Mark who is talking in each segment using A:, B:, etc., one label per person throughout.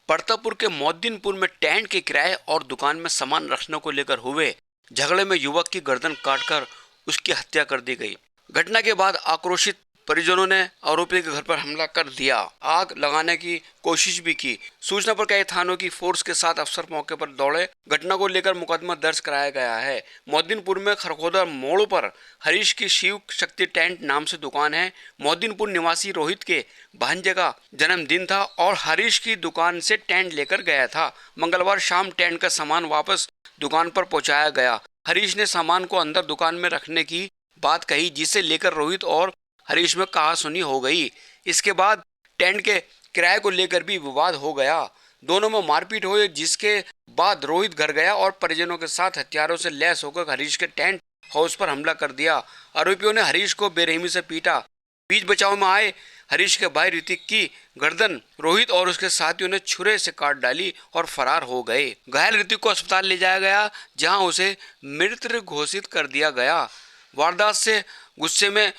A: परतापुर के मोहद्दीनपुर में टेंट के किराए और दुकान में सामान रखने को लेकर हुए झगड़े में युवक की गर्दन काटकर उसकी हत्या कर दी गई। घटना के बाद आक्रोशित परिजनों ने आरोपी के घर पर हमला कर दिया, आग लगाने की कोशिश भी की। सूचना पर कई थानों की फोर्स के साथ अफसर मौके पर दौड़े। घटना को लेकर मुकदमा दर्ज कराया गया है। मोहद्दीनपुर में खरखोदा मोड़ पर हरीश की शिव शक्ति टेंट नाम से दुकान है। मोहद्दीनपुर निवासी रोहित के भांजे का जन्मदिन था और हरीश की दुकान से टेंट लेकर गया था। मंगलवार शाम टेंट का सामान वापस दुकान पर पहुंचाया गया। हरीश ने सामान को अंदर दुकान में रखने की बात कही, जिसे लेकर रोहित और हरीश में कहासुनी हो गई। इसके बाद टेंट के किराए को लेकर भी विवाद हो गया। दोनों में मारपीट हुई, जिसके बाद रोहित घर गया और परिजनों के साथ हथियारों से लैस होकर हरीश के टेंट हाउस पर हमला कर दिया। आरोपियों ने हरीश को बेरहमी से पीटा। बीच बचाव में आए हरीश के भाई ऋतिक की गर्दन रोहित और उसके साथियों ने छुरे से काट डाली और फरार हो गए। घायल ऋतिक को अस्पताल ले जाया गया, जहां उसे मृत घोषित कर दिया गया। वारदात से गुस्से में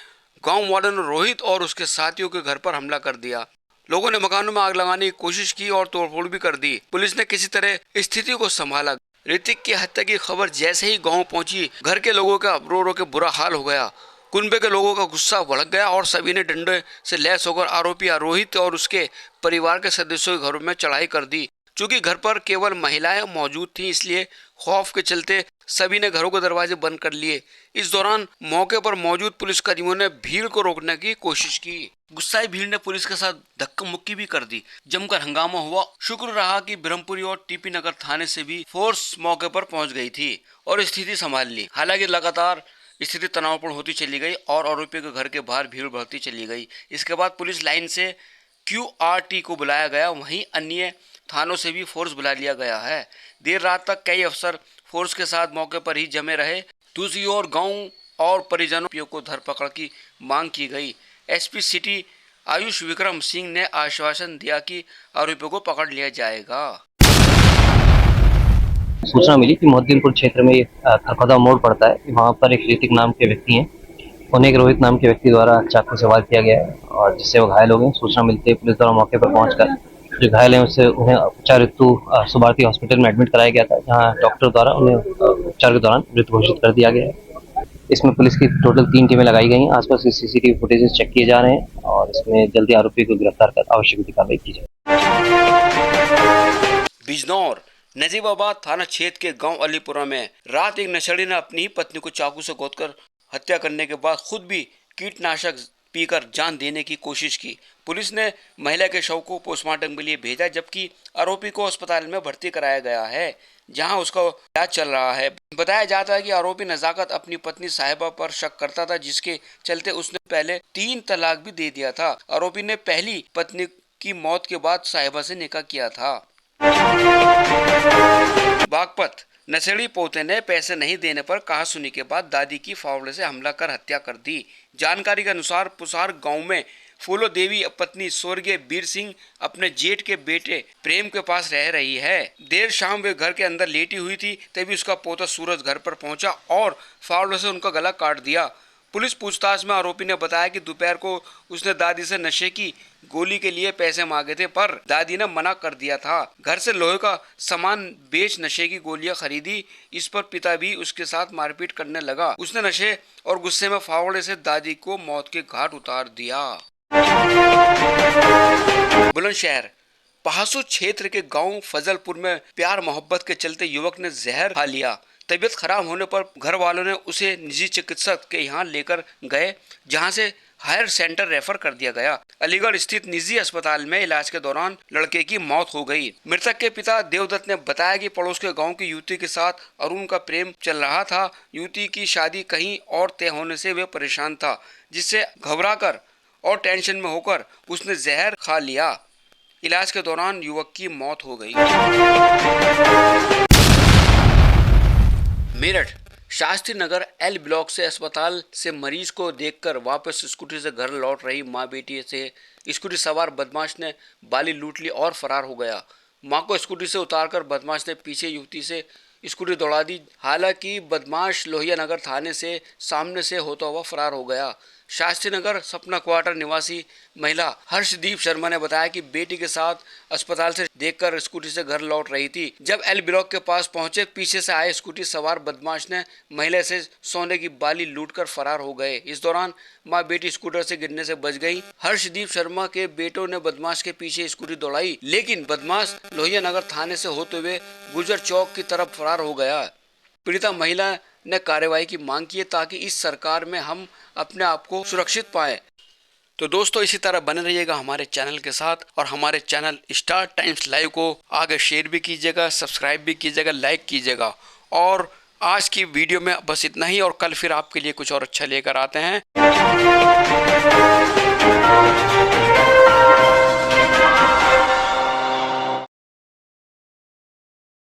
A: गांव वालों ने रोहित और उसके साथियों के घर पर हमला कर दिया। लोगों ने मकानों में आग लगाने की कोशिश की और तोड़फोड़ भी कर दी। पुलिस ने किसी तरह स्थिति को संभाला। ऋतिक की हत्या की खबर जैसे ही गांव पहुंची, घर के लोगों का रो रो के बुरा हाल हो गया। कुनबे के लोगों का गुस्सा भड़क गया और सभी ने डंडे से लैस होकर आरोपी रोहित और उसके परिवार के सदस्यों के घरों में चढ़ाई कर दी। चूंकि घर पर केवल महिलाएं मौजूद थीं, इसलिए खौफ के चलते सभी ने घरों के दरवाजे बंद कर लिए। इस दौरान मौके पर मौजूद पुलिसकर्मियों ने भीड़ को रोकने की कोशिश की। गुस्साई भीड़ ने पुलिस के साथ धक्का मुक्की भी कर दी। जमकर हंगामा हुआ। शुक्र रहा कि ब्रह्मपुरी और टीपी नगर थाने से भी फोर्स मौके पर पहुंच गई थी और स्थिति संभाल ली। हालांकि लगातार स्थिति तनावपूर्ण होती चली गई और आरोपियों के घर के बाहर भीड़ बढ़ती चली गई। इसके बाद पुलिस लाइन से QRT को बुलाया गया। वहीं अन्य थानों से भी फोर्स बुला लिया गया है। देर रात तक कई अफसर फोर्स के साथ मौके पर ही जमे रहे। दूसरी ओर गांव और परिजनों को धरपकड़ की मांग की गई। SP सिटी आयुष विक्रम सिंह ने आश्वासन दिया कि आरोपियों को पकड़ लिया जाएगा।
B: सूचना मिली कि मोहद्दीनपुर क्षेत्र में खरखोदा मोड़ पड़ता है, वहाँ पर एक ऋतिक नाम के व्यक्ति हैं, उन्हें एक रोहित नाम के व्यक्ति द्वारा चाकू से वार किया गया है और जिससे वो घायल हो गए। सूचना मिलते ही पुलिस द्वारा मौके पर पहुंचकर जो घायल हैं उससे उन्हें उपचार हेतु सुभारती हॉस्पिटल में एडमिट कराया गया था, जहां डॉक्टर द्वारा उन्हें उपचार के दौरान मृत घोषित कर दिया गया है। इसमें पुलिस की टोटल 3 टीमें लगाई गई हैं। आसपास की CCTV फुटेजेस चेक किए जा रहे हैं और इसमें जल्दी आरोपी को गिरफ्तार कर आवश्यक कार्रवाई की जाए।
A: बिजनौर नजीबाबाद थाना क्षेत्र के गांव अलीपुरा में रात एक नशेड़ी ने अपनी ही पत्नी को चाकू से गोदकर हत्या करने के बाद खुद भी कीटनाशक पीकर जान देने की कोशिश की। पुलिस ने महिला के शव को पोस्टमार्टम के लिए भेजा, जबकि आरोपी को अस्पताल में भर्ती कराया गया है, जहां उसका इलाज चल रहा है। बताया जाता है कि आरोपी नजाकत अपनी पत्नी साहिबा पर शक करता था, जिसके चलते उसने पहले 3 तलाक भी दे दिया था। आरोपी ने पहली पत्नी की मौत के बाद साहिबा से निकाह किया था। बागपत नशेड़ी पोते ने पैसे नहीं देने पर कहासुनी के बाद दादी की फावड़े से हमला कर हत्या कर दी। जानकारी के अनुसार पुसार गांव में फूलो देवी पत्नी स्वर्गीय वीर सिंह अपने जेठ के बेटे प्रेम के पास रह रही है। देर शाम वे घर के अंदर लेटी हुई थी, तभी उसका पोता सूरज घर पर पहुंचा और फावड़े से उनका गला काट दिया। पुलिस पूछताछ में आरोपी ने बताया कि दोपहर को उसने दादी से नशे की गोली के लिए पैसे मांगे थे, पर दादी ने मना कर दिया था। घर से लोहे का सामान बेच नशे की गोलियां खरीदी। इस पर पिता भी उसके साथ मारपीट करने लगा। उसने नशे और गुस्से में फावड़े से दादी को मौत के घाट उतार दिया। बुलंदशहर पहासू क्षेत्र के गांव फजलपुर में प्यार मोहब्बत के चलते युवक ने जहर खा लिया। तबीयत खराब होने पर घर वालों ने उसे निजी चिकित्सक के यहाँ लेकर गए, जहां से हायर सेंटर रेफर कर दिया गया। अलीगढ़ स्थित निजी अस्पताल में इलाज के दौरान लड़के की मौत हो गई। मृतक के पिता देवदत्त ने बताया कि पड़ोस के गांव की युवती के साथ अरुण का प्रेम चल रहा था। युवती की शादी कहीं और तय होने से वे परेशान था, जिससे घबराकर और टेंशन में होकर उसने जहर खा लिया। इलाज के दौरान युवक की मौत हो गई। मेरठ शास्त्री नगर L ब्लॉक से अस्पताल से मरीज को देखकर वापस स्कूटी से घर लौट रही मां बेटी से स्कूटी सवार बदमाश ने बाली लूट ली और फरार हो गया। मां को स्कूटी से उतारकर बदमाश ने पीछे युवती से स्कूटी दौड़ा दी। हालांकि बदमाश लोहिया नगर थाने से सामने से होता हुआ फरार हो गया। शास्त्री नगर सपना क्वार्टर निवासी महिला हर्षदीप शर्मा ने बताया कि बेटी के साथ अस्पताल से देखकर स्कूटी से घर लौट रही थी। जब एल ब्लॉक के पास पहुंचे, पीछे से आए स्कूटी सवार बदमाश ने महिला से सोने की बाली लूटकर फरार हो गए। इस दौरान मां बेटी स्कूटर से गिरने से बच गई। हर्षदीप शर्मा के बेटों ने बदमाश के पीछे स्कूटी दौड़ाई, लेकिन बदमाश लोहिया नगर थाने से होते हुए गुजर चौक की तरफ फरार हो गया। पीड़िता महिला ने कार्रवाई की मांग की है ताकि इस सरकार में हम अपने आप को सुरक्षित पाएं। तो दोस्तों, इसी तरह बने रहिएगा हमारे चैनल के साथ और हमारे चैनल स्टार टाइम्स लाइव को आगे शेयर भी कीजिएगा, सब्सक्राइब भी कीजिएगा, लाइक कीजिएगा। और आज की वीडियो में बस इतना ही, और कल फिर आपके लिए कुछ और अच्छा लेकर आते हैं।